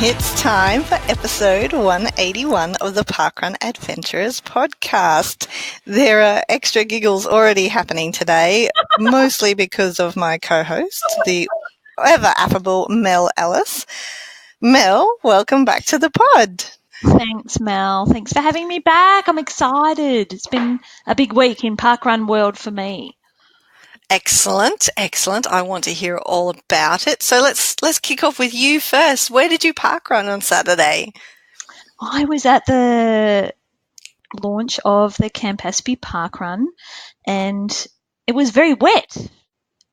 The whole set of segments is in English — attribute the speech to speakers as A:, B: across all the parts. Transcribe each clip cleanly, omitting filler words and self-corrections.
A: It's time for episode 181 of the Parkrun Adventurers podcast. There are extra giggles already happening today, mostly because of my co-host, the ever affable Mel Ellis. Mel, welcome back to the pod.
B: Thanks, Mel. Thanks for having me back. I'm excited. It's been a big week in parkrun world for me.
A: Excellent. I want to hear all about it. So let's kick off with you first. Where did you parkrun on Saturday?
B: I was at the launch of the Campaspe parkrun, and it was very wet.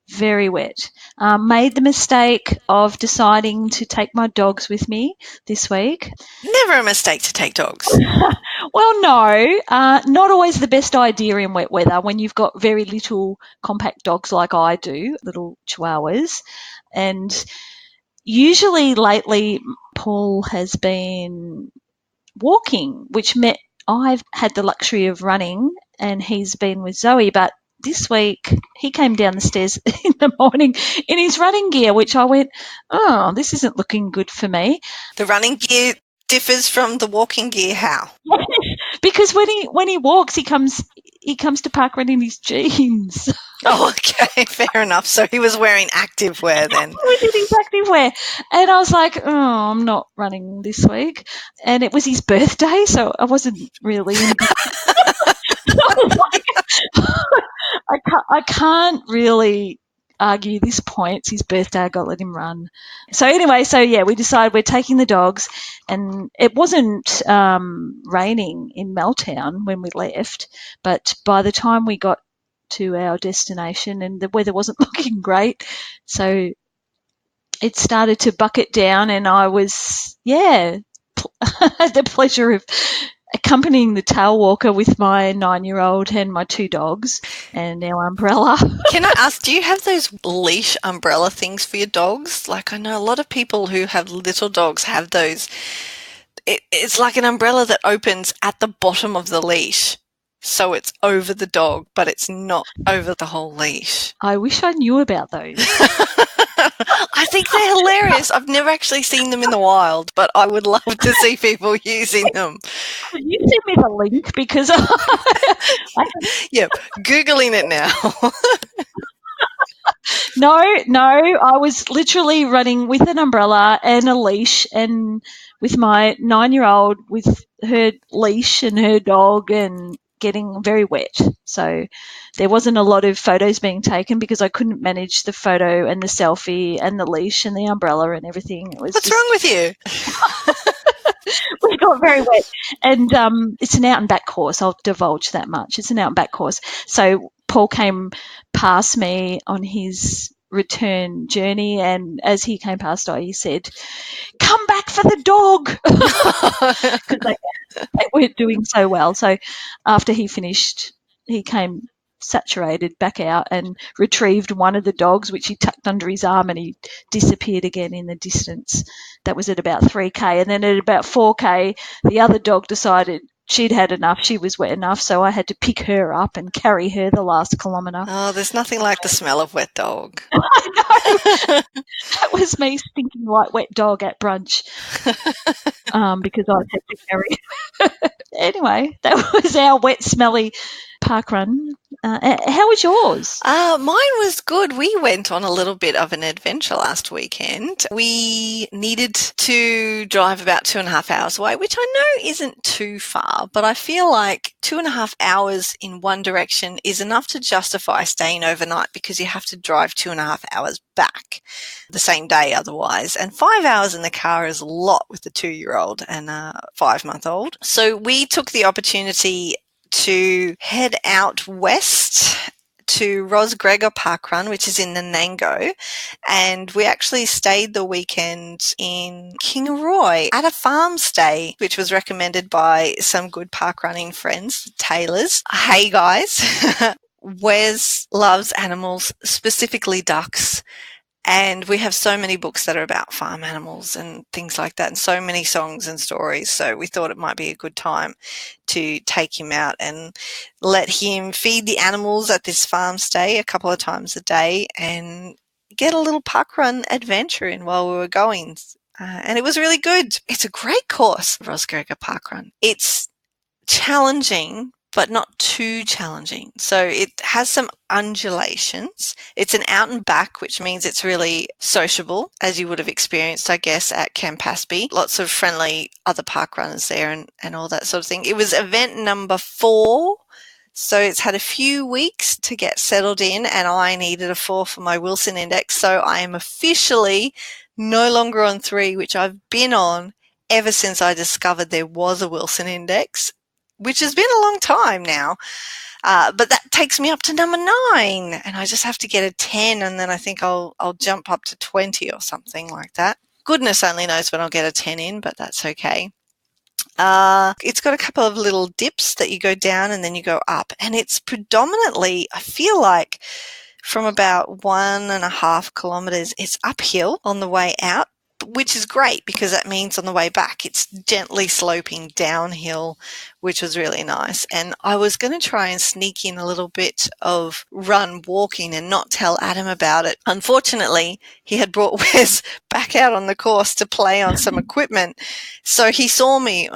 B: Very wet. Made the mistake of deciding to take my dogs with me this week.
A: Never a mistake to take dogs.
B: Well, no, not always the best idea in wet weather when you've got very little compact dogs like I do, little chihuahuas. And usually lately Paul has been walking, which meant I've had the luxury of running and he's been with Zoe, but this week he came down the stairs in the morning in his running gear, which I went, oh, this isn't looking good for me.
A: The running gear differs from the walking gear. How?
B: Because when he walks, he comes to parkrun in his jeans.
A: Oh, okay, fair enough. So he was wearing active wear then.
B: He was in his active wear. And I was like, oh, I'm not running this week. And it was his birthday, so I wasn't really I was like, I can't really argue this point. It's his birthday. I got to let him run. So anyway, we decided we're taking the dogs, and it wasn't raining in Meltown when we left, but by the time we got to our destination and the weather wasn't looking great, so it started to bucket down, and I was, had the pleasure of accompanying the tail walker with my 9-year-old and my 2 dogs and our umbrella.
A: Can I ask, do you have those leash umbrella things for your dogs? Like, I know a lot of people who have little dogs have those. It's like an umbrella that opens at the bottom of the leash. So it's over the dog, but it's not over the whole leash.
B: I wish I knew about those.
A: I think they're hilarious. I've never actually seen them in the wild, but I would love to see people using them.
B: Could you send me the link? Because
A: Yep, Googling it now.
B: No, I was literally running with an umbrella and a leash, and with my 9-year-old with her leash and her dog, and getting very wet. So there wasn't a lot of photos being taken because I couldn't manage the photo and the selfie and the leash and the umbrella and everything.
A: What's wrong with you?
B: We got very wet. And it's an out and back course. I'll divulge that much. It's an out and back course. So Paul came past me on his return journey, and as he came past, he said, "Come back for the dog," because they weren't doing so well. So after he finished, he came saturated back out and retrieved one of the dogs, which he tucked under his arm, and he disappeared again in the distance. That was at about 3K, and then at about 4K, the other dog decided she'd had enough. She was wet enough, so I had to pick her up and carry her the last kilometre.
A: Oh, there's nothing like the smell of wet dog.
B: I know. That was me stinking like wet dog at brunch because I had to carry. Anyway, that was our wet, smelly parkrun. How was yours?
A: Mine was good. We went on a little bit of an adventure last weekend. We needed to drive about 2.5 hours away, which I know isn't too far, but I feel like 2.5 hours in one direction is enough to justify staying overnight, because you have to drive 2.5 hours back the same day otherwise. And 5 hours in the car is a lot with the 2-year-old and a 5-month-old. So we took the opportunity to head out west to Rosgregor Parkrun, which is in Nanango, and we actually stayed the weekend in Kingaroy at a farm stay, which was recommended by some good parkrunning friends, Taylors. Hey guys, Wes loves animals, specifically ducks. And we have so many books that are about farm animals and things like that, and so many songs and stories. So we thought it might be a good time to take him out and let him feed the animals at this farm stay a couple of times a day and get a little parkrun adventure in while we were going. and it was really good. It's a great course, Rosgerga Parkrun. It's challenging, but not too challenging. So it has some undulations. It's an out and back, which means it's really sociable, as you would have experienced, I guess, at Campaspe. Lots of friendly other park runners there and all that sort of thing. It was event number 4. So it's had a few weeks to get settled in, and I needed a 4 for my Wilson Index. So I am officially no longer on 3, which I've been on ever since I discovered there was a Wilson Index, which has been a long time now. But that takes me up to number 9, and I just have to get a 10, and then I think I'll jump up to 20 or something like that. Goodness only knows when I'll get a 10 in, but that's okay. It's got a couple of little dips that you go down and then you go up, and it's predominantly, I feel like, from about 1.5 kilometers, it's uphill on the way out, which is great because that means on the way back it's gently sloping downhill, which was really nice. And I was going to try and sneak in a little bit of run walking and not tell Adam about it. Unfortunately, he had brought Wes back out on the course to play on some equipment. So he saw me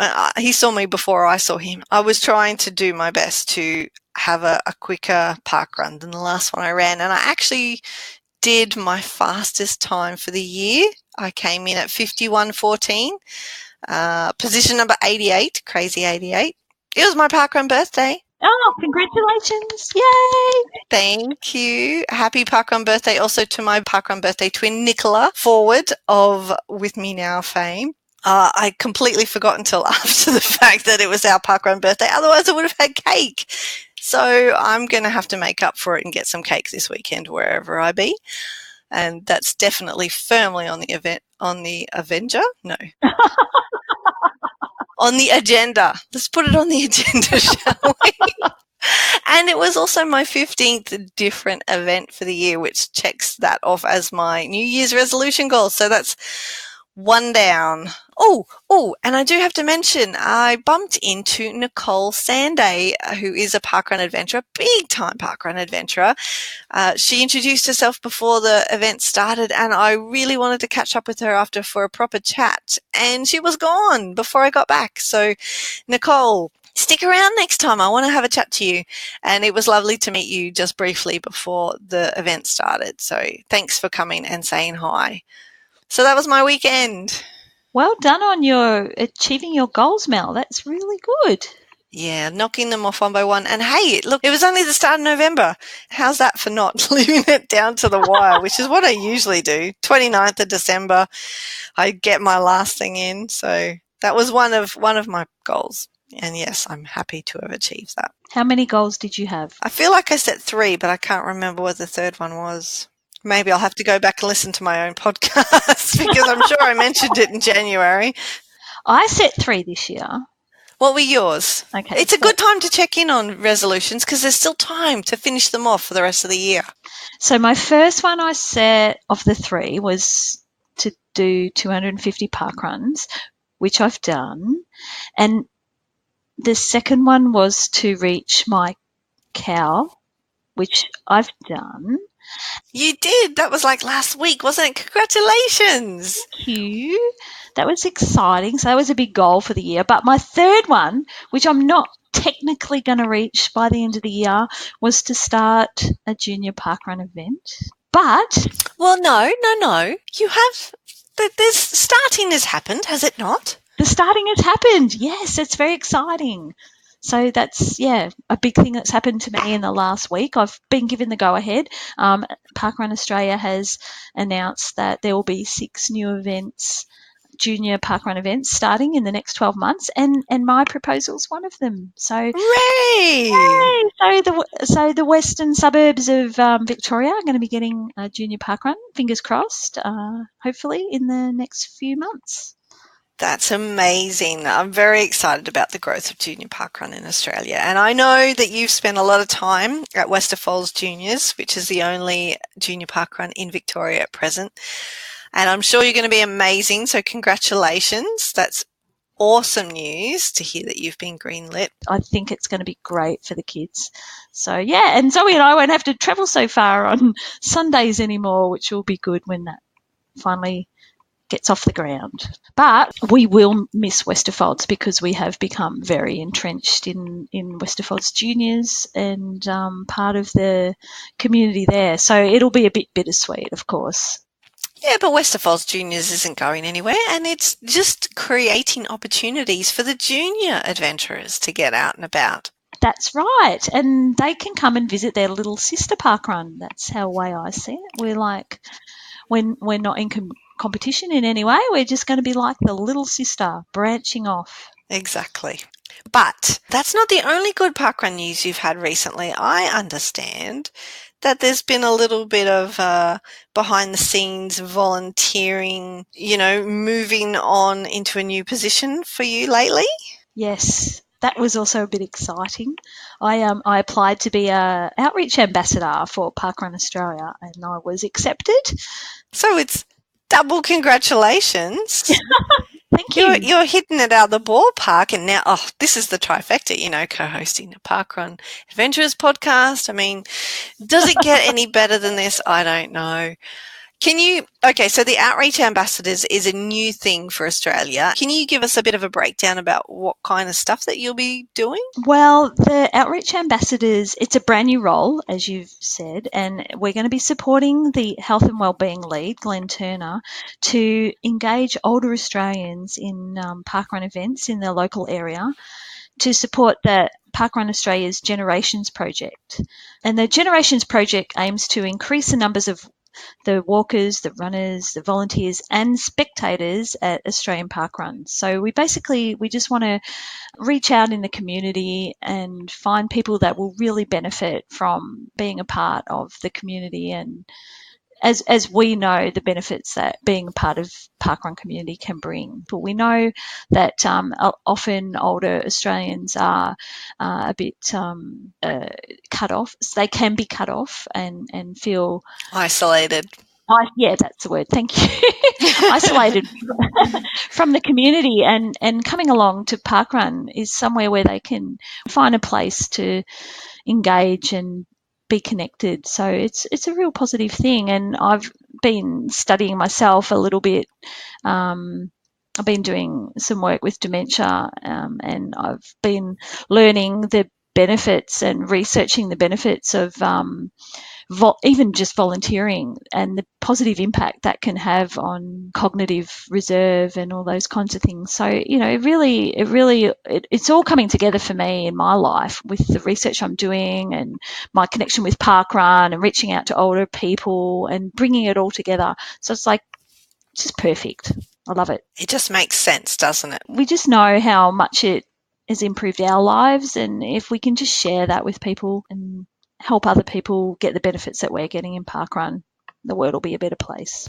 A: before I saw him. I was trying to do my best to have a quicker park run than the last one I ran, and I actually did my fastest time for the year. I came in at 51:14, position number 88, crazy 88. It was my parkrun birthday.
B: Oh, congratulations. Yay.
A: Thank you. Happy parkrun birthday also to my parkrun birthday twin, Nicola, forward of With Me Now fame. I completely forgot until after the fact that it was our parkrun birthday. Otherwise, I would have had cake. So I'm going to have to make up for it and get some cake this weekend wherever I be. And that's definitely firmly on the on the agenda. Let's put it on the agenda, shall we? And it was also my 15th different event for the year, which checks that off as my New Year's resolution goal. So that's 1 down. Oh, and I do have to mention, I bumped into Nicole Sanday, who is a parkrun adventurer, big time parkrun adventurer. She introduced herself before the event started, and I really wanted to catch up with her after for a proper chat, and she was gone before I got back. So Nicole, stick around next time. I want to have a chat to you. And it was lovely to meet you just briefly before the event started. So thanks for coming and saying hi. So that was my weekend.
B: Well done on your achieving your goals, Mel. That's really good.
A: Yeah, knocking them off one by one. And hey, look, it was only the start of November. How's that for not leaving it down to the wire, which is what I usually do. 29th of December, I get my last thing in. So that was one of my goals. And yes, I'm happy to have achieved that.
B: How many goals did you have?
A: I feel like I set 3, but I can't remember what the third one was. Maybe I'll have to go back and listen to my own podcast because I'm sure I mentioned it in January.
B: I set 3 this year.
A: What were yours?
B: Okay,
A: it's a good time to check in on resolutions because there's still time to finish them off for the rest of the year.
B: So my first one I set of the 3 was to do 250 park runs, which I've done. And the second one was to reach my cow, which I've done.
A: You did. That was like last week, wasn't it? Congratulations.
B: Thank you. That was exciting. So that was a big goal for the year. But my third one, which I'm not technically going to reach by the end of the year, was to start a junior parkrun event. But...
A: Well, no. You have... This starting has happened, has it not?
B: The starting has happened. Yes, it's very exciting. So that's, a big thing that's happened to me in the last week. I've been given the go-ahead. Parkrun Australia has announced that there will be 6 new events, junior parkrun events, starting in the next 12 months, and my proposal is one of them. So,
A: hooray!
B: So the western suburbs of Victoria are going to be getting a junior parkrun, fingers crossed, hopefully in the next few months.
A: That's amazing. I'm very excited about the growth of junior parkrun in Australia. And I know that you've spent a lot of time at Westerfolds Juniors, which is the only junior parkrun in Victoria at present. And I'm sure you're going to be amazing. So congratulations. That's awesome news to hear that you've been greenlit.
B: I think it's going to be great for the kids. So, and Zoe and I won't have to travel so far on Sundays anymore, which will be good when that finally gets off the ground. But we will miss Westerfolds because we have become very entrenched in Westerfolds Juniors and part of the community there. So it'll be a bit bittersweet, of course.
A: Yeah, but Westerfolds Juniors isn't going anywhere, and it's just creating opportunities for the junior adventurers to get out and about.
B: That's right. And they can come and visit their little sister parkrun. That's how way I see it. We're like, when we're not in competition in any way, we're just going to be like the little sister branching off.
A: Exactly. But that's not the only good parkrun news you've had recently. I understand that there's been a little bit of behind the scenes volunteering, moving on into a new position for you lately.
B: Yes, that was also a bit exciting. I applied to be a outreach ambassador for Parkrun Australia, and I was accepted.
A: So it's double congratulations.
B: Thank you.
A: You're hitting it out of the ballpark, and now, this is the trifecta, co-hosting a Parkrun Adventurers podcast. I mean, does it get any better than this? I don't know. So the Outreach Ambassadors is a new thing for Australia. Can you give us a bit of a breakdown about what kind of stuff that you'll be doing?
B: Well, the Outreach Ambassadors, it's a brand new role, as you've said, and we're going to be supporting the Health and Wellbeing Lead, Glenn Turner, to engage older Australians in parkrun events in their local area to support the Parkrun Australia's Generations Project. And the Generations Project aims to increase the numbers of the walkers, the runners, the volunteers and spectators at Australian parkruns. So we just want to reach out in the community and find people that will really benefit from being a part of the community, and as we know the benefits that being a part of parkrun community can bring. But we know that often older Australians are a bit cut off. So they can be cut off and feel
A: isolated.
B: Yeah, that's the word. Thank you. Isolated from the community, and coming along to parkrun is somewhere where they can find a place to engage and be connected. So it's a real positive thing, and I've been studying myself a little bit. I've been doing some work with dementia, and I've been learning the benefits and researching the benefits of even just volunteering and the positive impact that can have on cognitive reserve and all those kinds of things. So, it's all coming together for me in my life with the research I'm doing and my connection with parkrun and reaching out to older people and bringing it all together. So it's just perfect. I love it.
A: It just makes sense, doesn't it?
B: We just know how much it has improved our lives, and if we can just share that with people and help other people get the benefits that we're getting in parkrun, the world will be a better place.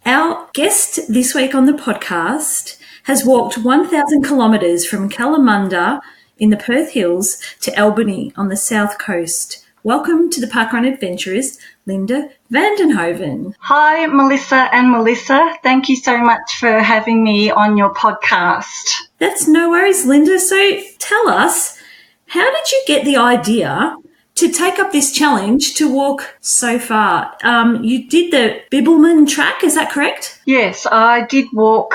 C: Our guest this week on the podcast has walked 1,000 kilometres from Kalamunda in the Perth Hills to Albany on the south coast. Welcome to the Parkrun Adventurers, Linda van Duynhoven.
D: Hi, Melissa and Melissa. Thank you so much for having me on your podcast.
C: That's no worries, Linda. So tell us, how did you get the idea to take up this challenge to walk so far? You did the Bibbulmun track, is that correct?
D: Yes, I did walk.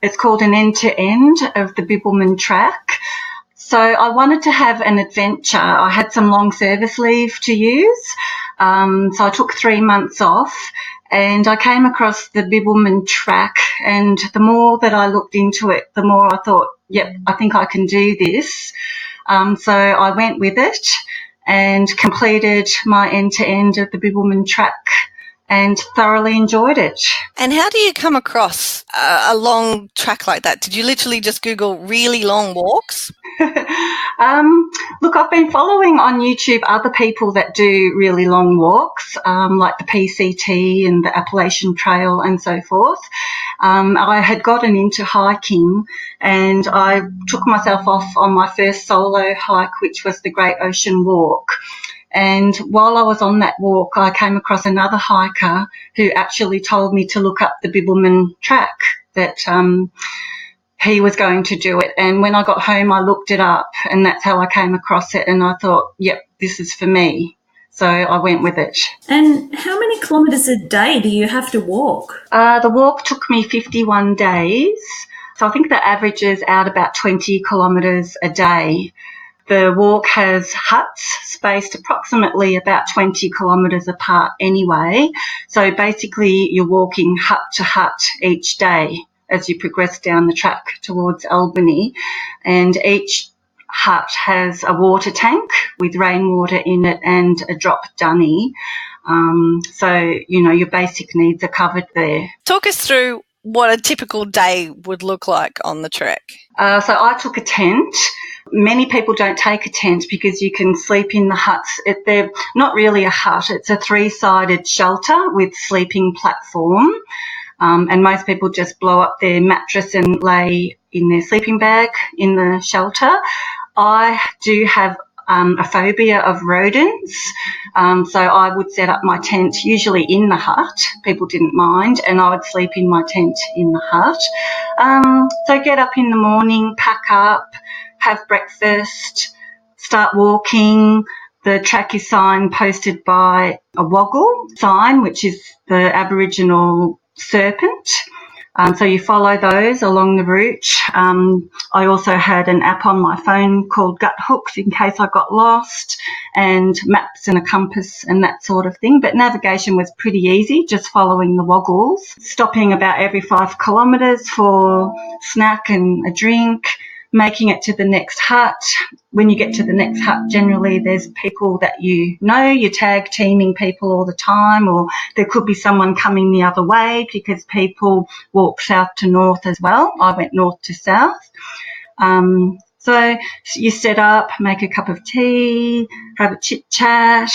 D: It's called an end-to-end of the Bibbulmun track. So I wanted to have an adventure. I had some long service leave to use, so I took 3 months off, and I came across the Bibbulmun track, and the more that I looked into it, the more I thought, yep, I think I can do this. So I went with it and completed my end-to-end of the Bibbulmun track and thoroughly enjoyed it.
A: And how do you come across a long track like that? Did you literally just Google really long walks?
D: Look, I've been following on YouTube other people that do really long walks, like the PCT and the Appalachian Trail and so forth. I had gotten into hiking, and I took myself off on my first solo hike, which was the Great Ocean Walk. And while I was on that walk, I came across another hiker who actually told me to look up the Bibbulmun track, that he was going to do it. And when I got home, I looked it up, and that's how I came across it. And I thought, yep, this is for me. So I went with it.
C: And how many kilometres a day do you have to walk?
D: The walk took me 51 days. So I think that averages out about 20 kilometres a day. The walk has huts spaced approximately about 20 kilometres apart anyway. So basically you're walking hut to hut each day as you progress down the track towards Albany. And each hut has a water tank with rainwater in it and a drop dunny. So, your basic needs are covered there.
A: Talk us through what a typical day would look like on the trek.
D: So I took a tent. Many people don't take a tent because you can sleep in the huts. They're not really a hut. It's a 3-sided shelter with sleeping platform. And most people just blow up their mattress and lay in their sleeping bag in the shelter. I do have a phobia of rodents, so I would set up my tent usually in the hut. People didn't mind, and I would sleep in my tent in the hut. So get up in the morning, pack up, have breakfast, start walking. The track is signposted by a woggle sign, which is the Aboriginal serpent. So you follow those along the route. I also had an app on my phone called Gut Hooks in case I got lost, and maps and a compass and that sort of thing. But navigation was pretty easy, just following the woggles, stopping about every 5 kilometres for snack and a drink, making it to the next hut. When you get to the next hut, generally there's people that you're tag teaming people all the time, or there could be someone coming the other way because people walk south to north as well. I went north to south. So you set up, make a cup of tea, have a chit chat,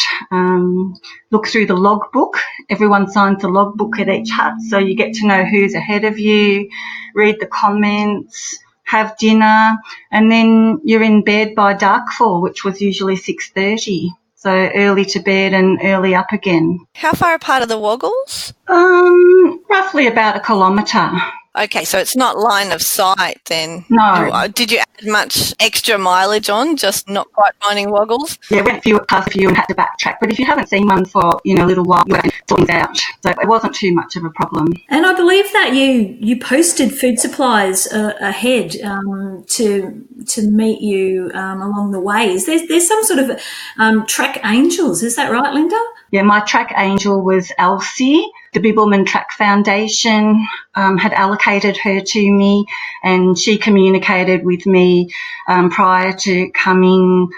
D: look through the logbook. Everyone signs the logbook at each hut, so you get to know who's ahead of you, read the comments, have dinner, and then you're in bed by darkfall, which was usually 6:30. So early to bed and early up again.
A: How far apart are the woggles?
D: Roughly about a kilometre.
A: Okay, so it's not line of sight then.
D: No.
A: Did you add much extra mileage on, just not quite finding woggles?
D: Yeah, went past a few and had to backtrack. But if you haven't seen one for, a little while, you can sort things out. So it wasn't too much of a problem.
C: And I believe that you posted food supplies ahead to meet you along the ways. There's some sort of track angels. Is that right, Linda?
D: Yeah, my track angel was Elsie. The Bibbulmun Track Foundation had allocated her to me, and she communicated with me prior to coming,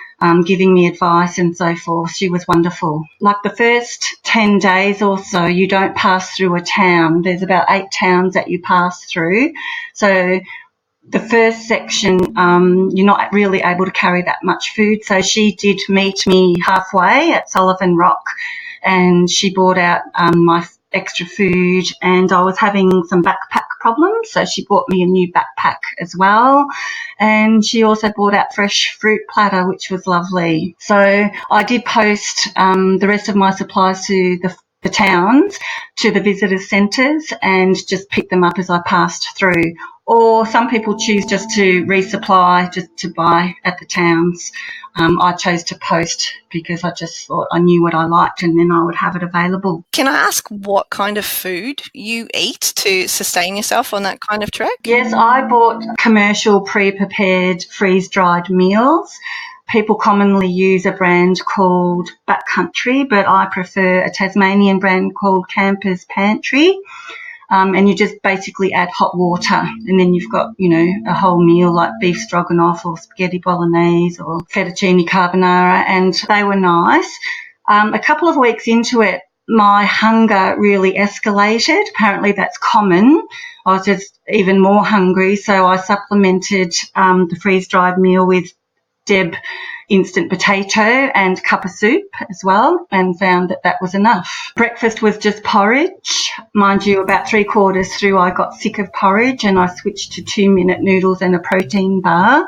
D: giving me advice and so forth. She was wonderful. Like the first 10 days or so, you don't pass through a town. There's about 8 towns that you pass through. So the first section, you're not really able to carry that much food. So she did meet me halfway at Sullivan Rock, and she brought out my extra food, and I was having some backpack problems, so she bought me a new backpack as well, and she also brought out fresh fruit platter, which was lovely. So I did post the rest of my supplies to the towns, to the visitor centres, and just pick them up as I passed through. Or some people choose just to resupply, just to buy at the towns. I chose to post because I just thought I knew what I liked, and then I would have it available.
A: Can I ask what kind of food you eat to sustain yourself on that kind of trek?
D: Yes, I bought commercial pre-prepared freeze-dried meals. People commonly use a brand called Backcountry, but I prefer a Tasmanian brand called Campaspe. And you just basically add hot water, and then you've got, a whole meal like beef stroganoff or spaghetti bolognese or fettuccine carbonara, and they were nice. A couple of weeks into it, my hunger really escalated. Apparently that's common. I was just even more hungry, so I supplemented the freeze-dried meal with Deb instant potato and cup of soup as well, and found that was enough. Breakfast was just porridge. Mind you, about 3/4 through I got sick of porridge and I switched to 2-minute noodles and a protein bar.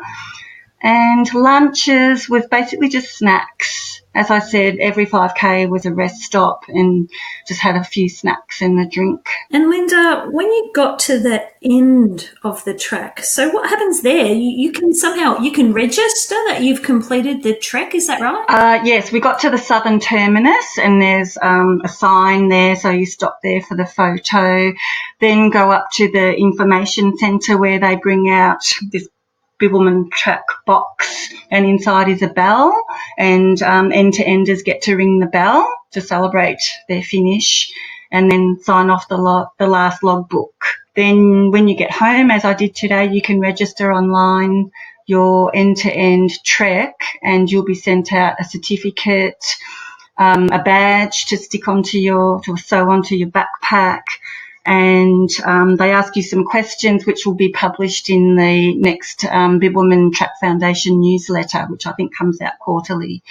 D: And lunches was basically just snacks. As I said, every 5K was a rest stop and just had a few snacks and a drink.
C: And Linda, when you got to the end of the trek, so what happens there? You can register that you've completed the trek, is that right?
D: Yes, we got to the southern terminus and there's a sign there, so you stop there for the photo, then go up to the information centre where they bring out this Bibbulmun track box, and inside is a bell, and end-to-enders get to ring the bell to celebrate their finish and then sign off the last logbook. Then when you get home, as I did today, you can register online your end-to-end trek and you'll be sent out a certificate, a badge to sew onto your backpack, and they ask you some questions which will be published in the next Bibbulmun Track Foundation newsletter, which I think comes out quarterly,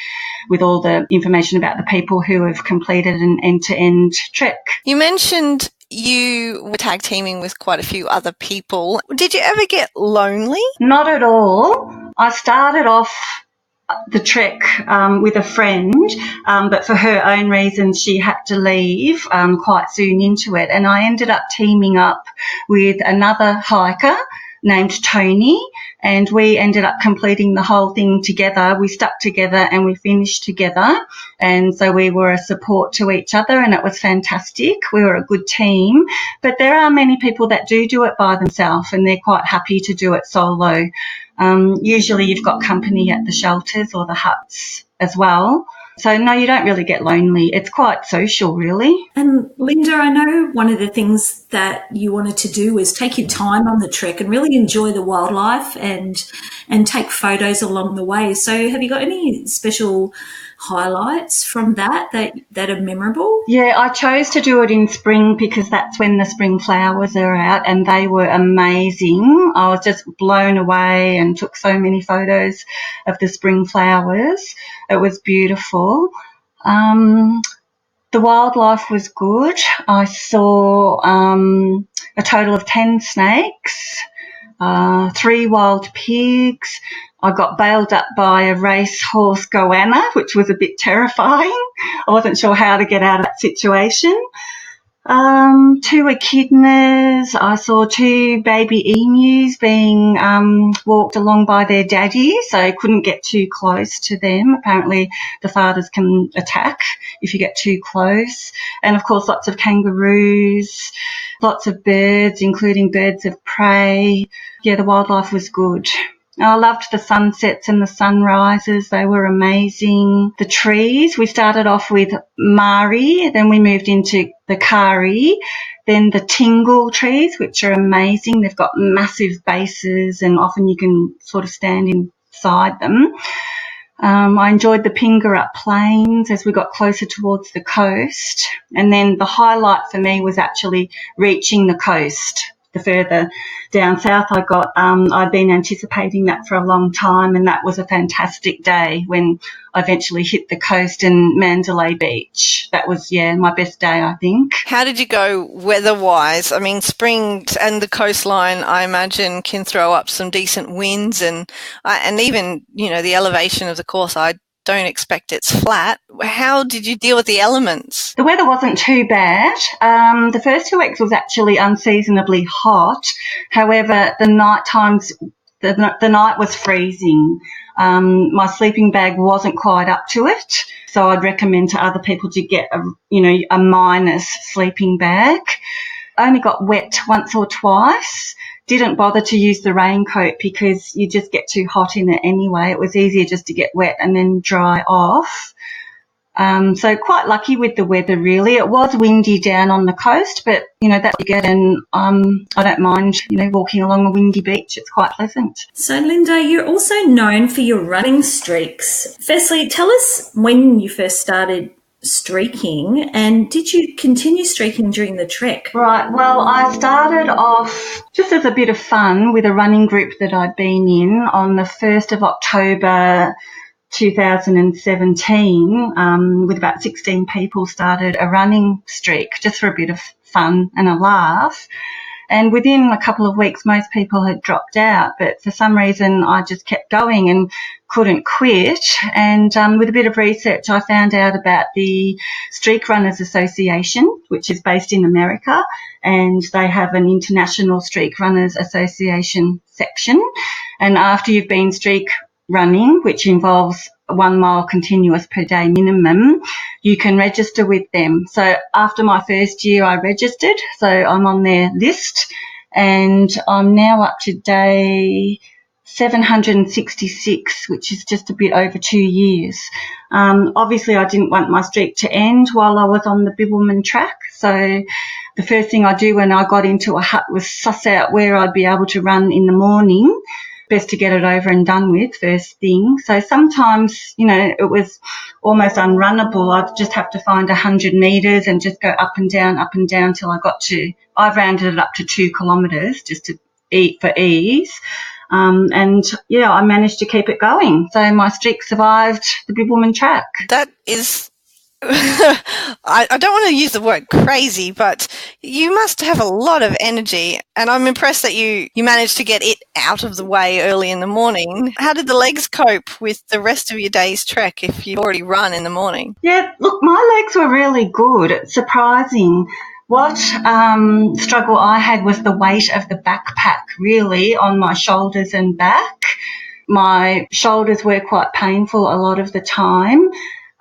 D: with all the information about the people who have completed an end-to-end trek.
A: You mentioned you were tag teaming with quite a few other people. Did you ever get lonely?
D: Not at all. I started off the trek with a friend, but for her own reasons she had to leave quite soon into it, and I ended up teaming up with another hiker named Tony, and we ended up completing the whole thing together. We stuck together and we finished together, and so we were a support to each other, and it was fantastic. We were a good team, but there are many people that do it by themselves and they're quite happy to do it solo. Usually you've got company at the shelters or the huts as well. So, no, you don't really get lonely. It's quite social, really.
C: And Linda, I know one of the things that you wanted to do was take your time on the trek and really enjoy the wildlife and take photos along the way. So have you got any special highlights from that are memorable?
D: Yeah, I chose to do it in spring because that's when the spring flowers are out, and they were amazing. I was just blown away and took so many photos of the spring flowers. It was beautiful. The wildlife was good. I saw a total of 10 snakes, 3 wild pigs. I got bailed up by a racehorse goanna, which was a bit terrifying. I wasn't sure how to get out of that situation. 2 echidnas. I saw 2 baby emus being walked along by their daddy, so I couldn't get too close to them. Apparently the fathers can attack if you get too close. And of course lots of kangaroos, lots of birds, including birds of prey. Yeah, the wildlife was good. I loved the sunsets and the sunrises. They were amazing. The trees, we started off with Mari, then we moved into the Kari, then the Tingle trees, which are amazing. They've got massive bases and often you can sort of stand inside them. I enjoyed the Pingarup Plains as we got closer towards the coast. And then the highlight for me was actually reaching the coast. The further down south I got, I'd been anticipating that for a long time, and that was a fantastic day when I eventually hit the coast in Mandalay Beach. That was, my best day, I think.
A: How did you go weather-wise? I mean, spring and the coastline, I imagine, can throw up some decent winds and even, the elevation of the course, I don't expect it's flat. How did you deal with the elements?
D: The weather wasn't too bad. The first 2 weeks was actually unseasonably hot. However, the night was freezing. My sleeping bag wasn't quite up to it, so I'd recommend to other people to get a minus sleeping bag. I only got wet once or twice. Didn't bother to use the raincoat because you just get too hot in it anyway. It was easier just to get wet and then dry off. So quite lucky with the weather, really. It was windy down on the coast, but, that's what you get, and I don't mind, walking along a windy beach. It's quite pleasant.
C: So, Linda, you're also known for your running streaks. Firstly, tell us when you first started streaking, and did you continue streaking during the trek?
D: Right, well, I started off just as a bit of fun with a running group that I'd been in on the 1st of October 2017, with about 16 people, started a running streak just for a bit of fun and a laugh. And within a couple of weeks, most people had dropped out. But for some reason, I just kept going and couldn't quit. And with a bit of research, I found out about the Streak Runners Association, which is based in America. And they have an International Streak Runners Association section. And after you've been streak running, which involves 1 mile continuous per day minimum, you can register with them. So after my first year, I registered. So I'm on their list, and I'm now up to day 766, which is just a bit over 2 years. Obviously, I didn't want my streak to end while I was on the Bibbulmun track. So the first thing I do when I got into a hut was suss out where I'd be able to run in the morning. Best to get it over and done with first thing. So sometimes, it was almost unrunnable. I'd just have to find 100 metres and just go up and down till I rounded it up to 2 kilometres just to eat for ease. I managed to keep it going. So my streak survived the Bibbulmun track.
A: That is, I don't want to use the word crazy, but you must have a lot of energy, and I'm impressed that you managed to get it out of the way early in the morning. How did the legs cope with the rest of your day's trek if you'd already run in the morning?
D: Yeah, look, my legs were really good. It's surprising. What struggle I had was the weight of the backpack, really, on my shoulders and back. My shoulders were quite painful a lot of the time.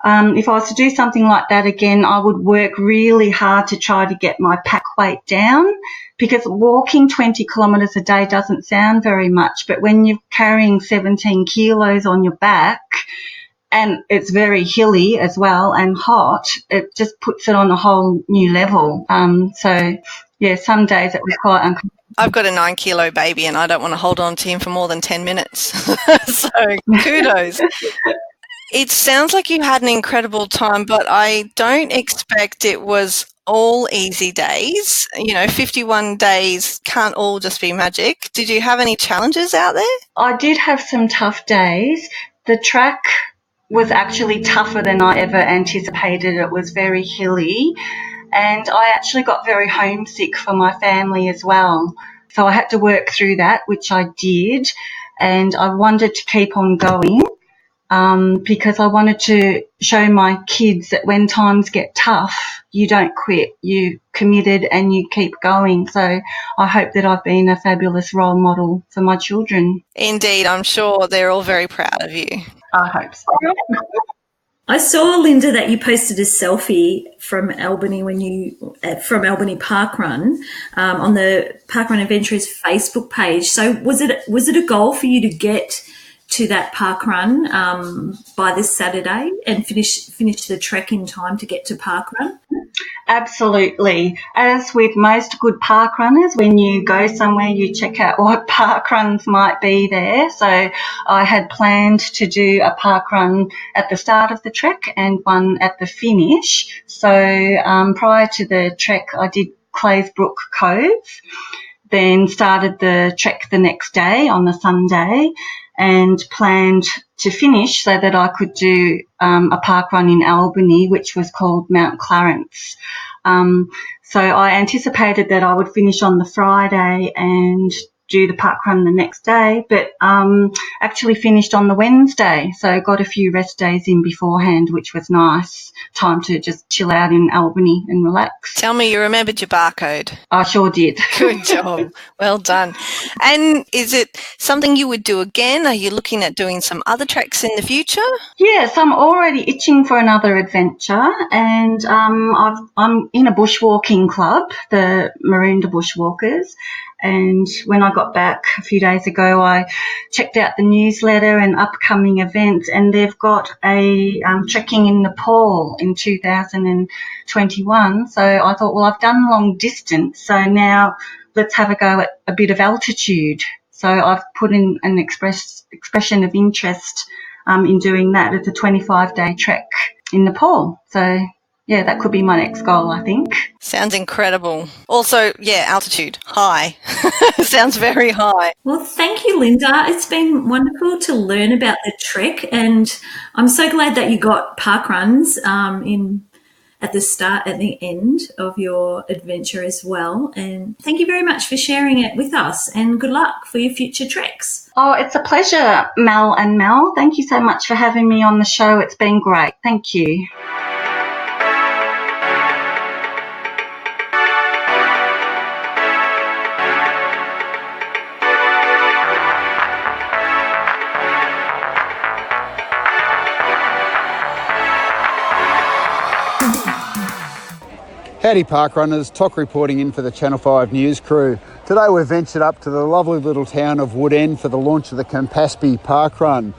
D: If I was to do something like that again, I would work really hard to try to get my pack weight down, because walking 20 kilometres a day doesn't sound very much, but when you're carrying 17 kilos on your back, and it's very hilly as well and hot, it just puts it on a whole new level. Some days it was quite uncomfortable.
A: I've got a 9-kilo baby and I don't want to hold on to him for more than 10 minutes. So kudos. It sounds like you had an incredible time, but I don't expect it was all easy days. 51 days can't all just be magic. Did you have any challenges out there?
D: I did have some tough days. The track was actually tougher than I ever anticipated. It was very hilly, and I actually got very homesick for my family as well. So I had to work through that, which I did, and I wanted to keep on going because I wanted to show my kids that when times get tough, you don't quit, you committed and you keep going. So I hope that I've been a fabulous role model for my children.
A: Indeed, I'm sure they're all very proud of you.
D: I hope so.
C: I saw, Linda, that you posted a selfie from Albany from Albany Parkrun on the Parkrun Adventurers Facebook page. So was it a goal for you to get to that parkrun by this Saturday and finish the trek in time to get to parkrun?
D: Absolutely. As with most good park runners, when you go somewhere, you check out what park runs might be there. So I had planned to do a park run at the start of the trek and one at the finish. So prior to the trek, I did Claysbrook Cove, then started the trek the next day on the Sunday, and planned to finish so that I could do a park run in Albany, which was called Mt Clarence. So I anticipated that I would finish on the Friday and do the park run the next day, but actually finished on the Wednesday. So got a few rest days in beforehand, which was nice. Time to just chill out in Albany and relax.
A: Tell me you remembered your barcode.
D: I sure did.
A: Good job. Well done. And is it something you would do again? Are you looking at doing some other treks in the future?
D: Yes, I'm already itching for another adventure, and I'm in a bushwalking club, the Maroondah Bushwalkers. And when I got back a few days ago, I checked out the newsletter and upcoming events, and they've got a trekking in Nepal in 2021. So I thought, well, I've done long distance, so now let's have a go at a bit of altitude. So I've put in an expression of interest in doing that. It's a 25-day trek in Nepal. So yeah, that could be my next goal, I think.
A: Sounds incredible. Also, yeah, altitude, high. Sounds very high.
C: Well, thank you, Linda. It's been wonderful to learn about the trek, and I'm so glad that you got park runs in at the start and the end of your adventure as well. And thank you very much for sharing it with us, and good luck for your future treks.
D: Oh, it's a pleasure, Mel and Mel. Thank you so much for having me on the show. It's been great. Thank you.
E: Howdy parkrunners, Toc reporting in for the Channel 5 News crew. Today we've ventured up to the lovely little town of Woodend for the launch of the Campaspe parkrun.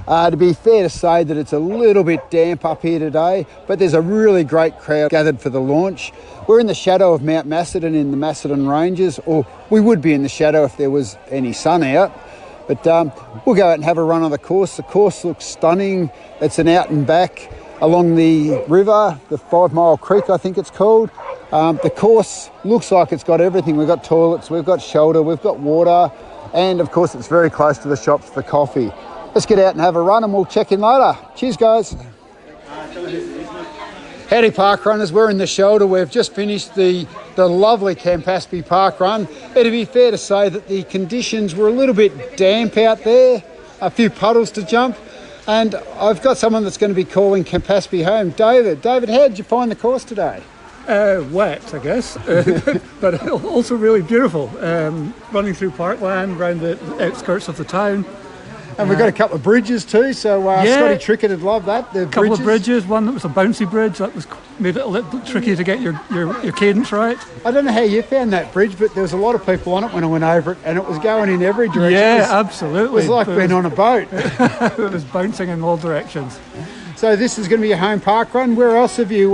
E: To be fair to say that it's a little bit damp up here today, but there's a really great crowd gathered for the launch. We're in the shadow of Mount Macedon in the Macedon Ranges, or we would be in the shadow if there was any sun out. But we'll go out and have a run on the course. The course looks stunning. It's an out and back along the river, the 5 Mile Creek I think it's called. The course looks like it's got everything. We've got toilets, we've got shelter, we've got water, and of course it's very close to the shops for coffee. Let's get out and have a run and we'll check in later. Cheers guys. Howdy parkrunners, we're in the shelter. We've just finished the lovely Campaspe parkrun. It'd be fair to say that the conditions were a little bit damp out there, a few puddles to jump. And I've got someone that's going to be calling Campaspe home. David, how did you find the course today?
F: Wet, I guess, but also really beautiful. Running through parkland, around the outskirts of the town.
E: And we've got a couple of bridges too, so Scotty Trickett would love that.
F: A couple of bridges, one that was a bouncy bridge, that made it a little tricky to get your cadence right.
E: I don't know how you found that bridge, but there was a lot of people on it when I went over it, and it was going in every direction.
F: Yeah, absolutely.
E: It was like being on a boat.
F: It was bouncing in all directions.
E: So this is going to be your home parkrun. Where else have you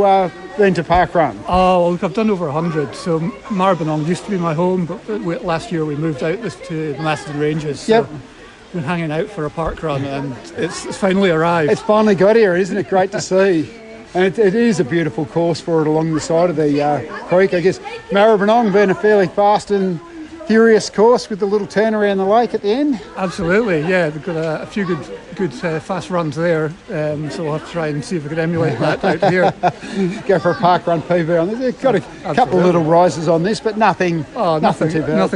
E: been to parkrun?
F: Oh, well, look, I've done over 100. So Maribyrnong used to be my home, but last year we moved out to the Macedon Ranges. So
E: yep.
F: Been hanging out for a parkrun, and it's finally arrived.
E: It's finally got here, isn't it? Great to see. And it is a beautiful course for it along the side of the creek. I guess Maribyrnong being a fairly fast and furious course with the little turn around the lake at the end.
F: Absolutely, yeah. They've got a few good fast runs there, so we'll have to try and see if we can emulate that out here.
E: Go for a parkrun PB on this. They've got a couple of little rises on this, but nothing too bad.
F: Nothing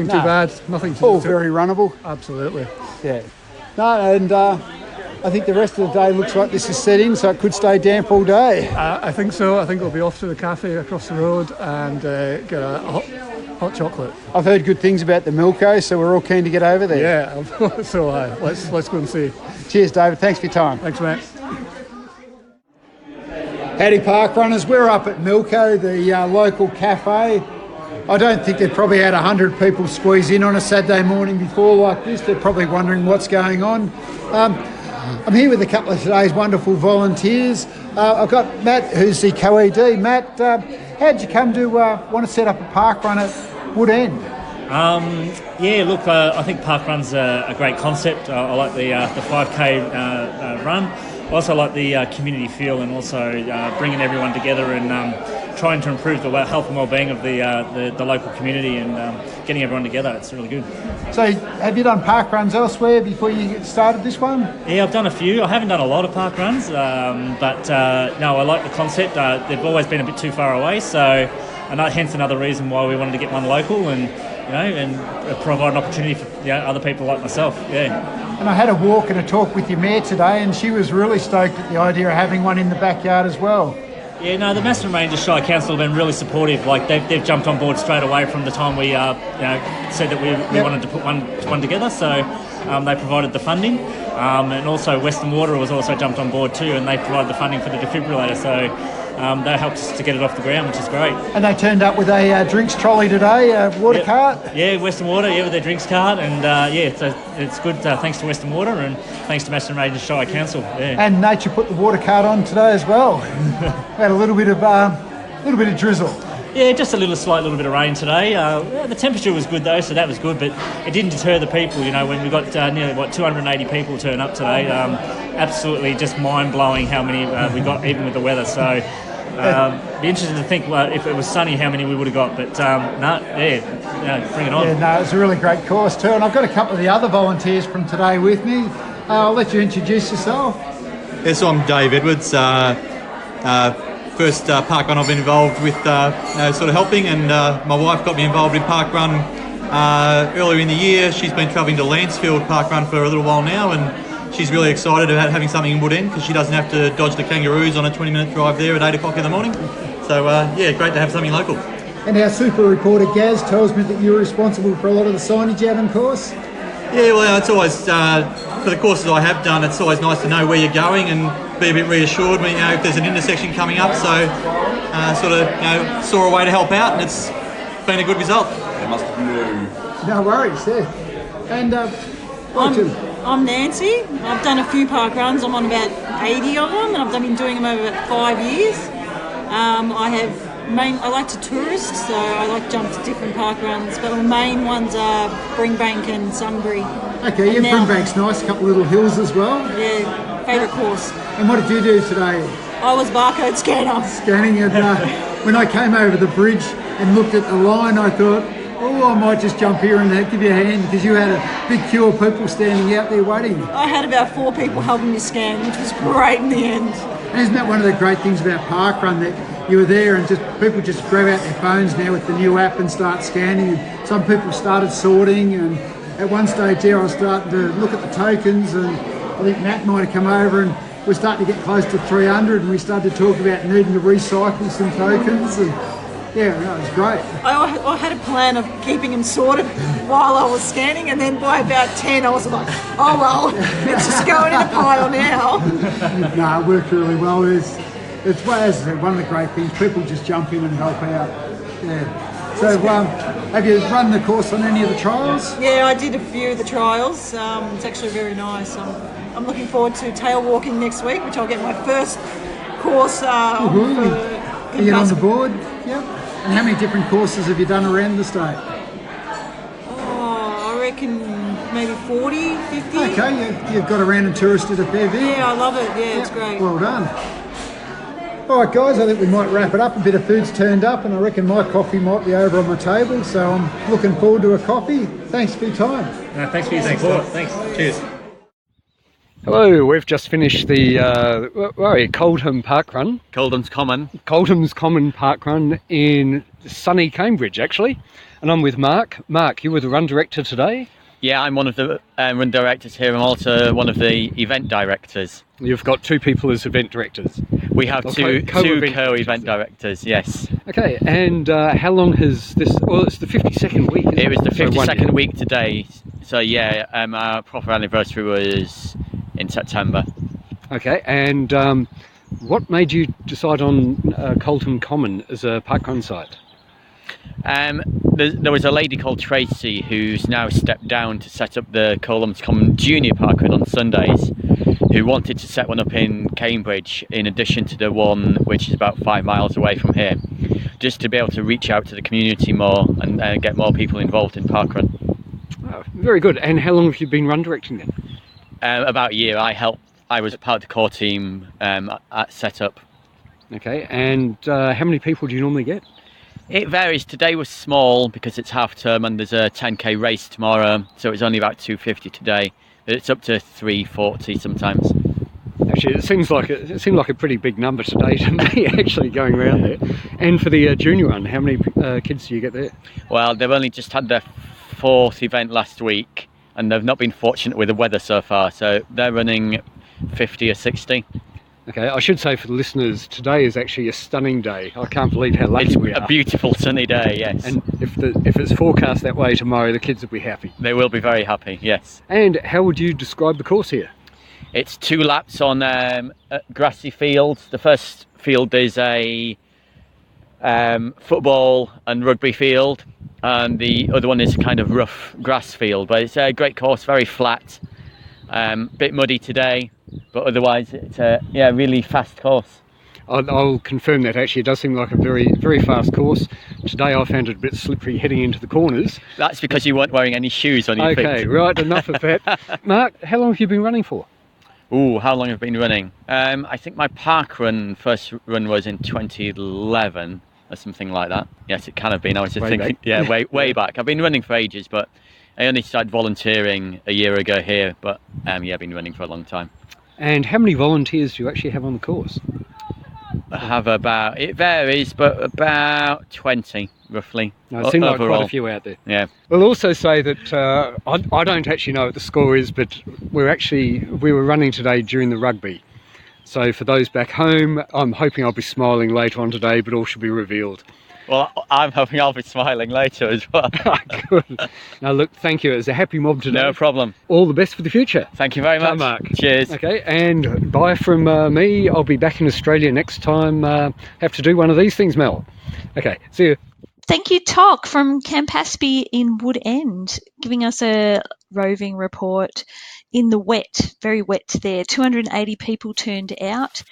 F: too bad. Nothing too
E: all very runnable.
F: Absolutely.
E: Yeah. No, and I think the rest of the day looks like this is set in, so it could stay damp all day.
F: I think so. I think we'll be off to the cafe across the road and get a hot chocolate.
E: I've heard good things about the Milko, so we're all keen to get over there.
F: Yeah, so let's go and see.
E: Cheers, David. Thanks for your time.
F: Thanks, mate.
E: Howdy, parkrunners. We're up at Milko, the local cafe. I don't think they've probably had 100 people squeeze in on a Saturday morning before like this. They're probably wondering what's going on. I'm here with a couple of today's wonderful volunteers. I've got Matt, who's the co-ED. Matt, how did you come to want to set up a parkrun at Woodend?
G: I think parkrun's a great concept. I like the 5K run. I also like the community feel, and also bringing everyone together and trying to improve the health and well-being of the local community and getting everyone together. It's really good.
E: So have you done parkruns elsewhere before you started this one?
G: Yeah, I've done a few. I haven't done a lot of parkruns, but I like the concept. They've always been a bit too far away, so hence another reason why we wanted to get one local and provide an opportunity for other people like myself. Yeah.
E: And I had a walk and a talk with your mayor today, and she was really stoked at the idea of having one in the backyard as well.
G: Yeah, no, the Macedon Ranges Shire Council have been really supportive. Like they've jumped on board straight away from the time we said that we wanted to put one together. So they provided the funding, and also Western Water was also jumped on board too, and they provided the funding for the defibrillator. So they helped us to get it off the ground, which is great. And
E: they turned up with a drinks trolley today, a water cart.
G: Yeah, Western Water, with their drinks cart, and it's good. Thanks to Western Water and thanks to Macedon Ranges Shire Council. Yeah.
E: And nature put the water cart on today as well. Had a little bit of drizzle.
G: Yeah, just a slight little bit of rain today. The temperature was good though, so that was good, but it didn't deter the people. When we got nearly 280 people turn up today, absolutely just mind-blowing how many we got, even with the weather. So be interested to think if it was sunny, how many we would have got. But bring it on.
E: Yeah, no, it's a really great course too. And I've got a couple of the other volunteers from today with me. I'll let you introduce yourself.
H: Yes, I'm Dave Edwards. first parkrun I've been involved with, sort of helping, and my wife got me involved in parkrun earlier in the year. She's been travelling to Lancefield parkrun for a little while now, and she's really excited about having something in Wood End because she doesn't have to dodge the kangaroos on a 20-minute drive there at 8 o'clock in the morning. So yeah, great to have something local.
E: And our super reporter Gaz tells me that you're responsible for a lot of the signage out on course.
H: Yeah, well, it's always, for the courses I have done, it's always nice to know where you're going and be a bit reassured when, if there's an intersection coming up. So saw a way to help out, and it's been a good result.
I: They must have moved.
E: No worries, yeah. And
J: I'm Nancy. I've done a few park runs. I'm on about 80 of them, and I've been doing them over about 5 years. I like to tourist, so I like to jump to different park runs, but my main ones are Springbank and Sunbury.
E: Okay, yeah, Springbank's nice, a couple of little hills as well.
J: Yeah, favourite course.
E: And what did you do today?
J: I was barcode scanner.
E: Scanning, and when I came over the bridge and looked at the line, I thought, I might just jump here and give you a hand, because you had a big queue of people standing out there waiting.
J: I had about 4 people helping me scan, which was great in the end.
E: And isn't that one of the great things about parkrun, that you were there and people just grab out their phones now with the new app and start scanning, and some people started sorting, and at one stage there I was starting to look at the tokens, and I think Matt might have come over, and we're starting to get close to 300, and we started to talk about needing to recycle some tokens, and yeah, it was great.
J: I had a plan of keeping them sorted while I was scanning, and then by about 10 I was like, oh well, it's just going in a pile now.
E: No, it worked really well. It's as I said, one of the great things, people just jump in and help out. Yeah. So have you run the course on any of the trials?
J: Yeah, I did a few of the trials. It's actually very nice. I'm looking forward to tail walking next week, which I'll get my first course
E: Are you on the board? Yep. And how many different courses have you done around the state?
J: I reckon maybe 40, 50.
E: Okay, you've got around and touristed a fair bit.
J: Yeah, I love it. Yeah, it's great.
E: Well done. All right, guys, I think we might wrap it up. A bit of food's turned up, and I reckon my coffee might be over on my table, so I'm looking forward to a coffee. Thanks for your time.
G: Thanks for your support. Thanks. Cheers.
K: Hello, we've just finished the Coldham parkrun.
L: Coldham's Common
K: parkrun in sunny Cambridge, actually. And I'm with Mark. Mark, you were the run director today?
L: Yeah, I'm one of the run directors here. I'm also one of the event directors.
K: You've got 2 people as event directors?
L: We have two co-event directors, yes.
K: Okay, and how long has this... Well, it's the 52nd week,
L: It was the 52nd week today. So yeah, our proper anniversary was in September.
K: Okay, and what made you decide on Coldham Common as a parkrun site?
L: There was a lady called Tracy who's now stepped down to set up the Coldham's Common Junior Parkrun on Sundays, who wanted to set one up in Cambridge in addition to the one which is about 5 miles away from here, just to be able to reach out to the community more and get more people involved in parkrun.
K: Oh, very good. And how long have you been run directing then?
L: About a year. I was part of the core team at setup.
K: Okay, and how many people do you normally get?
L: It varies. Today was small because it's half term and there's a 10k race tomorrow, so it's only about 250 today. But it's up to 340 sometimes.
K: Actually, it seemed like a pretty big number today to me, actually, going around there. And for the junior one, how many kids do you get there?
L: Well, they've only just had their 4th event last week, and they've not been fortunate with the weather so far, so they're running 50 or 60.
K: Okay, I should say for the listeners, today is actually a stunning day. I can't believe how lucky we are.
L: It's a beautiful sunny day, yes.
K: And if it's forecast that way tomorrow, the kids will be happy.
L: They will be very happy, yes.
K: And how would you describe the course here?
L: It's 2 laps on grassy fields. The first field is a football and rugby field, and the other one is a kind of rough grass field. But it's a great course, very flat, bit muddy today, but otherwise it's a really fast course.
K: I'll confirm that. Actually, it does seem like a very, very fast course. Today I found it a bit slippery heading into the corners.
L: That's because you weren't wearing any shoes on your feet.
K: Okay, right, enough of that. Mark, how long have you been running for?
L: Ooh, how long have I been running? I think my first run was in 2011 or something like that. Yes, it can have been. I was just thinking, way back. I've been running for ages, but I only started volunteering a year ago here. But I've been running for a long time.
K: And how many volunteers do you actually have on the course?
L: have about, it varies, but about 20 roughly.
K: No, it seemed like quite
L: overall.
K: a few out there.
L: Yeah.
K: We'll also say that I don't actually know what the score is, but we were running today during the rugby. So for those back home, I'm hoping I'll be smiling later on today, but all should be revealed.
L: Well, I'm hoping I'll be smiling later as well.
K: Good. Now look, thank you. It was a happy mob today.
L: No problem.
K: All the best for the future.
L: Thank you very much.
K: Mark.
L: Cheers.
K: Okay, and bye from me. I'll be back in Australia next time. Have to do one of these things, Mel. Okay, see you.
B: Thank you, Toc from Campaspe in Wood End, giving us a roving report in the wet, very wet there. 280 people turned out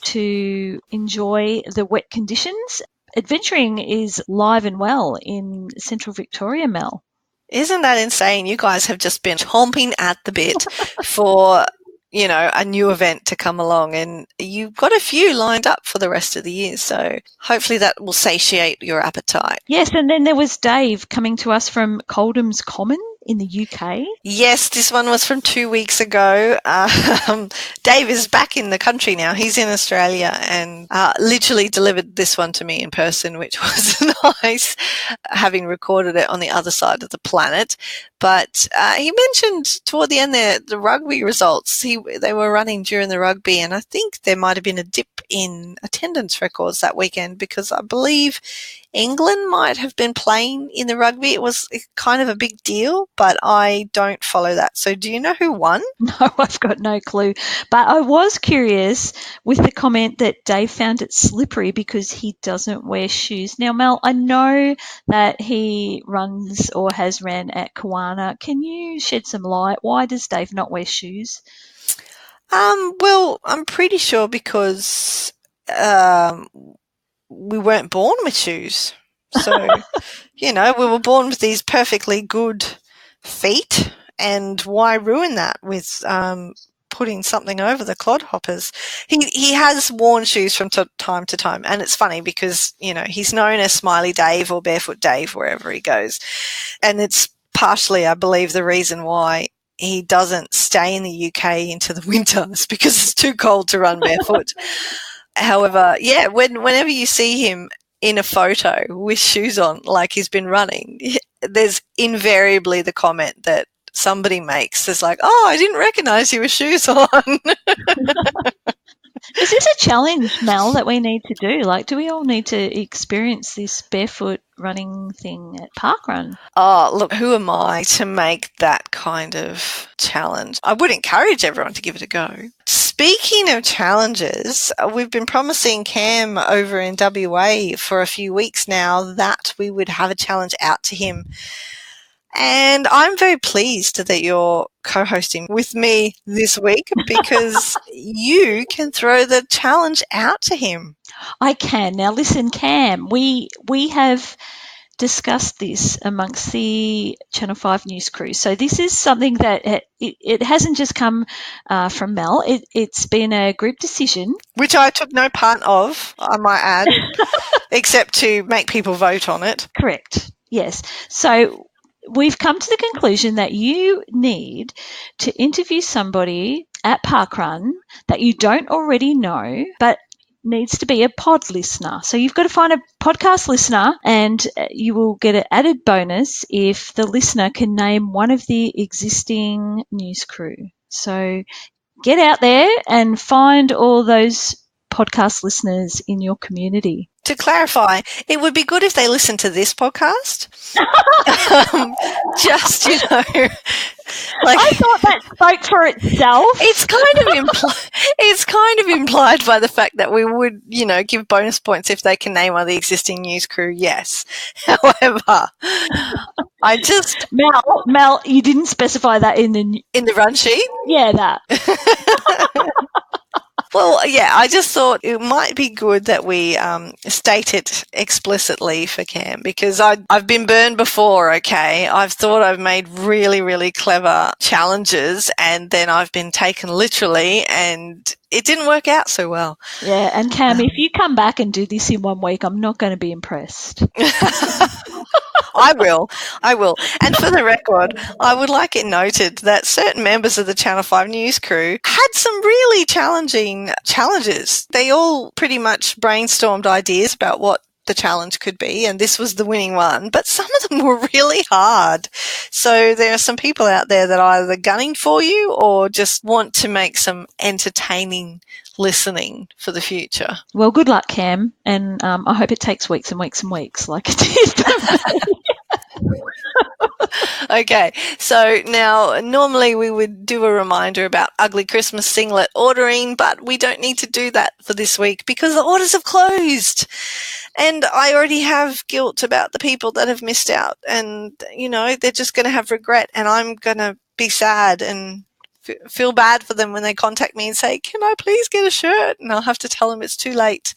B: to enjoy the wet conditions. Adventuring is live and well in central Victoria, Mel.
A: Isn't that insane? You guys have just been chomping at the bit for, a new event to come along, and you've got a few lined up for the rest of the year. So hopefully that will satiate your appetite.
B: Yes, and then there was Dave coming to us from Coldham's Common in the UK.
A: Yes, this one was from 2 weeks ago. Dave is back in the country now. He's in Australia and literally delivered this one to me in person, which was nice, having recorded it on the other side of the planet. But he mentioned toward the end there the rugby results. They were running during the rugby, and I think there might have been a dip in attendance records that weekend because I believe England might have been playing in the rugby. It was kind of a big deal, but I don't follow that. So do you know who won?
B: No, I've got no clue. But I was curious with the comment that Dave found it slippery because he doesn't wear shoes. Now, Mel, I know that he runs or has ran at Kawana. Can you shed some light? Why does Dave not wear shoes?
A: Well, I'm pretty sure because we weren't born with shoes. So, we were born with these perfectly good feet, and why ruin that with putting something over the clodhoppers? He has worn shoes from time to time, and it's funny because, he's known as Smiley Dave or Barefoot Dave wherever he goes. And it's partially, I believe, the reason why he doesn't stay in the UK into the winter is because it's too cold to run barefoot. However, yeah, whenever you see him in a photo with shoes on, like he's been running, there's invariably the comment that somebody makes. It's like, oh, I didn't recognize you with shoes on.
B: Is this a challenge, Mel, that we need to do? Like, do we all need to experience this barefoot running thing at parkrun?
A: Oh, look, who am I to make that kind of challenge? I would encourage everyone to give it a go. Speaking of challenges, we've been promising Cam over in WA for a few weeks now that we would have a challenge out to him. And I'm very pleased that you're co-hosting with me this week because you can throw the challenge out to him.
B: I can. Now listen, Cam, we have discussed this amongst the Channel 5 news crew. So this is something that it hasn't just come from Mel. It's been a group decision.
A: Which I took no part of, I might add, except to make people vote on it.
B: Correct. Yes. So we've come to the conclusion that you need to interview somebody at parkrun that you don't already know, but needs to be a pod listener. So you've got to find a podcast listener, and you will get an added bonus if the listener can name one of the existing news crew. So get out there and find all those podcast listeners in your community.
A: To clarify, it would be good if they listen to this podcast. Just, like,
B: I thought that spoke for itself.
A: It's kind of implied by the fact that we would, give bonus points if they can name one of the existing news crew. Yes. However, I just
B: Mel, you didn't specify that in the
A: run sheet.
B: Yeah, that.
A: Well, yeah, I just thought it might be good that we state it explicitly for Cam because I've been burned before, okay? I've thought I've made really, really clever challenges and then I've been taken literally and it didn't work out so well.
B: Yeah, and Cam, if you come back and do this in 1 week, I'm not going to be impressed.
A: I will. And for the record, I would like it noted that certain members of the Channel 5 news crew had some really challenging challenges. They all pretty much brainstormed ideas about what the challenge could be, and this was the winning one, but some of them were really hard. So there are some people out there that are either gunning for you or just want to make some entertaining listening for the future.
B: Well, good luck, Cam, and I hope it takes weeks and weeks and weeks like it did.
A: Okay, so now normally we would do a reminder about ugly Christmas singlet ordering, but we don't need to do that for this week because the orders have closed. And I already have guilt about the people that have missed out, and, you know, they're just going to have regret, and I'm going to be sad and feel bad for them when they contact me and say, can I please get a shirt? And I'll have to tell them it's too late.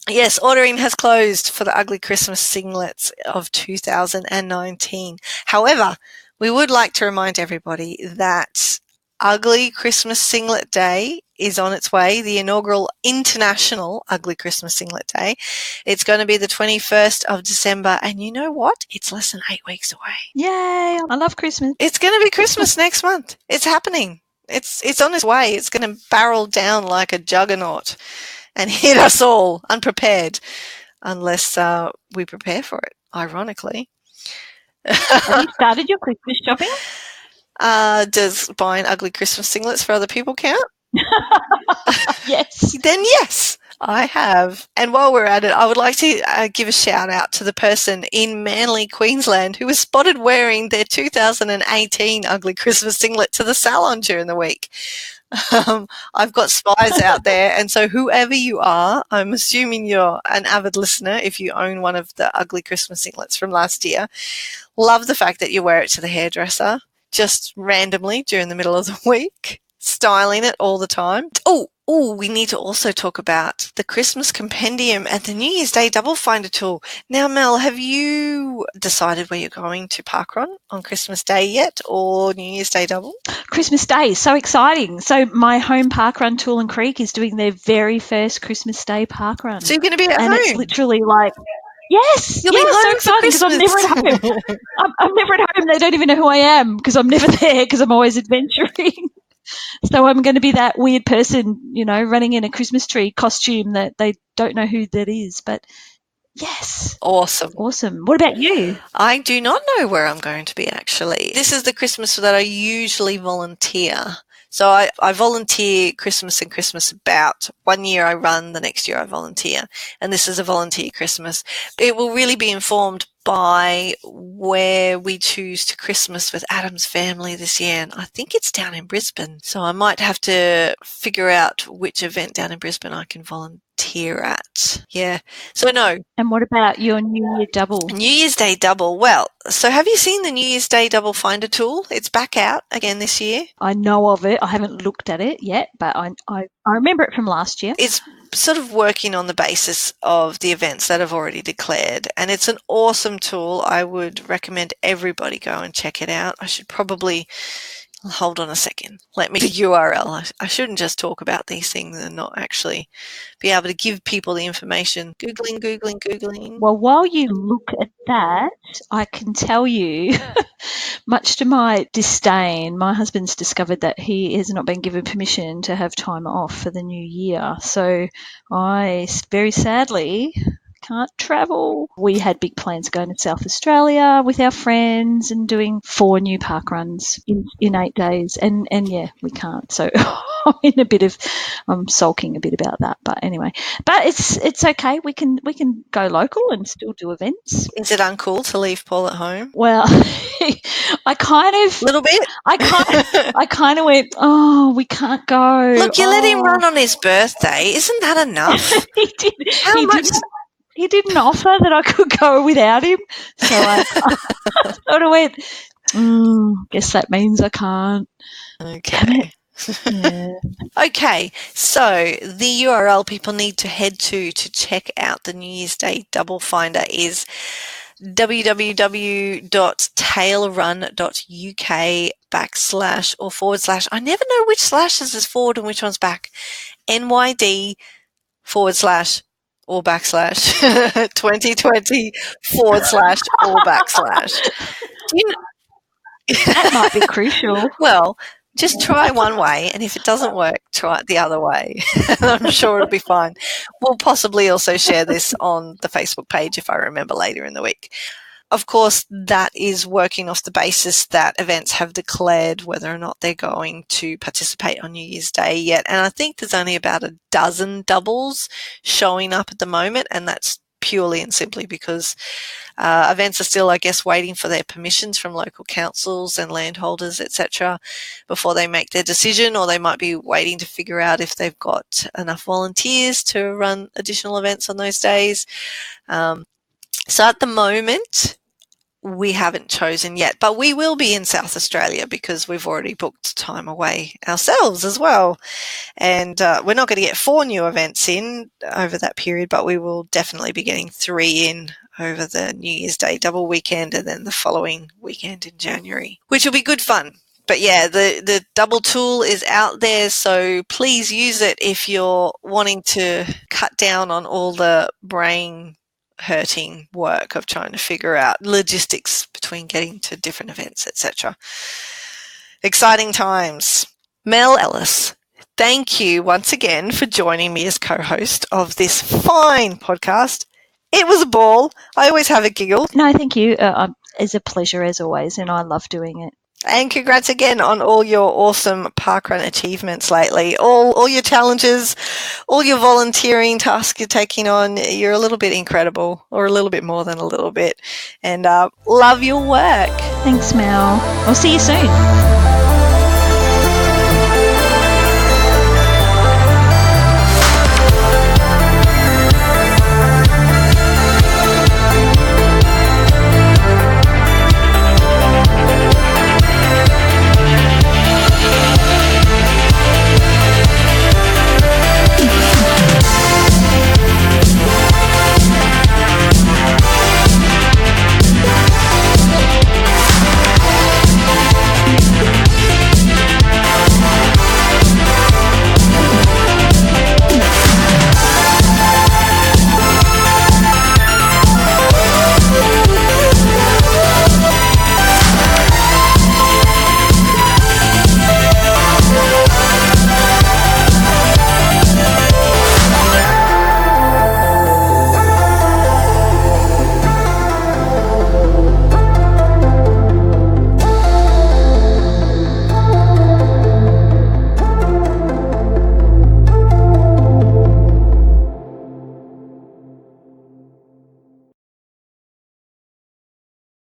A: Yes, ordering has closed for the ugly Christmas singlets of 2019. However, we would like to remind everybody that Ugly Christmas Singlet Day is on its way, the inaugural International Ugly Christmas Singlet Day. It's going to be the 21st of December, and you know what? It's less than 8 weeks away.
B: Yay, I love Christmas.
A: It's going to be Christmas next month. It's happening. It's on its way. It's going to barrel down like a juggernaut and hit us all unprepared, unless we prepare for it, ironically.
B: Have you started your Christmas shopping?
A: Does buying ugly Christmas singlets for other people count?
B: Yes.
A: Then yes, I have. And while we're at it, I would like to give a shout out to the person in Manly, Queensland, who was spotted wearing their 2018 ugly Christmas singlet to the salon during the week. I've got spies out there, and so whoever you are, I'm assuming you're an avid listener if you own one of the ugly Christmas singlets from last year. Love the fact that you wear it to the hairdresser just randomly during the middle of the week, styling it all the time. Oh, we need to also talk about the Christmas compendium and the New Year's Day double finder tool. Now, Mel, have you decided where you're going to parkrun on Christmas Day yet, or New Year's Day double?
B: Christmas Day, so exciting. So my home parkrun, Toolan Creek, is doing their very first Christmas Day parkrun.
A: So you're going to be at home?
B: And it's literally like, yes,
A: You'll be home
B: so exciting because I'm never at home. I'm never at home. They don't even know who I am because I'm never there because I'm always adventuring. So I'm going to be that weird person, you know, running in a Christmas tree costume that they don't know who that is. But yes.
A: Awesome.
B: What about you?
A: I do not know where I'm going to be, actually. This is the Christmas that I usually volunteer. So I volunteer Christmas and Christmas about. 1 year I run, the next year I volunteer. And this is a volunteer Christmas. It will really be informed by where we choose to Christmas with Adam's family this year. And I think it's down in Brisbane. So I might have to figure out which event down in Brisbane I can volunteer at. Yeah. So no.
B: And what about your New Year double?
A: New Year's Day double. Well, so have you seen the New Year's Day double finder tool? It's back out again this year.
B: I know of it. I haven't looked at it yet, but I remember it from last year.
A: It's sort of working on the basis of the events that have already declared, and it's an awesome tool. I would recommend everybody go and check it out. I should probably hold on a second. Let me the URL. I shouldn't just talk about these things and not actually be able to give people the information. Googling.
B: Well, while you look at that, I can tell you, much to my disdain, my husband's discovered that he has not been given permission to have time off for the new year. So I very sadly can't travel. We had big plans going to South Australia with our friends and doing 4 new park runs in 8 days, and yeah, we can't. So I'm sulking a bit about that, but anyway, but it's okay. We can go local and still do events.
A: Is it uncool to leave Paul at home?
B: Well, I kind of
A: little bit.
B: I kind of went, oh, we can't go.
A: Look, you let him run on his birthday. Isn't that enough?
B: He did. He didn't offer that I could go without him. So I sort of went, guess that means I can't.
A: Okay.
B: Yeah.
A: Okay, so the URL people need to head to check out the New Year's Day double finder is www.tailrun.uk/ or / I never know which slashes is forward and which one's back. NYD / or backslash 2020 / or backslash.
B: That might be crucial.
A: Well, just try one way, and if it doesn't work, try it the other way. I'm sure it'll be fine. We'll possibly also share this on the Facebook page if I remember later in the week. Of course, that is working off the basis that events have declared whether or not they're going to participate on New Year's Day yet. And I think there's only about a dozen doubles showing up at the moment, and that's purely and simply because events are still, I guess, waiting for their permissions from local councils and landholders, etc., before they make their decision, or they might be waiting to figure out if they've got enough volunteers to run additional events on those days. So at the moment, we haven't chosen yet, but we will be in South Australia because we've already booked time away ourselves as well. And we're not going to get 4 new events in over that period, but we will definitely be getting 3 in over the New Year's Day double weekend and then the following weekend in January, which will be good fun. But yeah, the double tool is out there, so please use it if you're wanting to cut down on all the brain hurting work of trying to figure out logistics between getting to different events, etc. Exciting times. Mel Ellis, thank you once again for joining me as co-host of this fine podcast. It was a ball. I always have a giggle.
B: No, thank you. It's a pleasure as always, and I love doing it.
A: And congrats again on all your awesome parkrun achievements lately. All your challenges, all your volunteering tasks you're taking on. You're a little bit incredible, or a little bit more than a little bit. And love your work.
B: Thanks, Mel. I'll see you soon.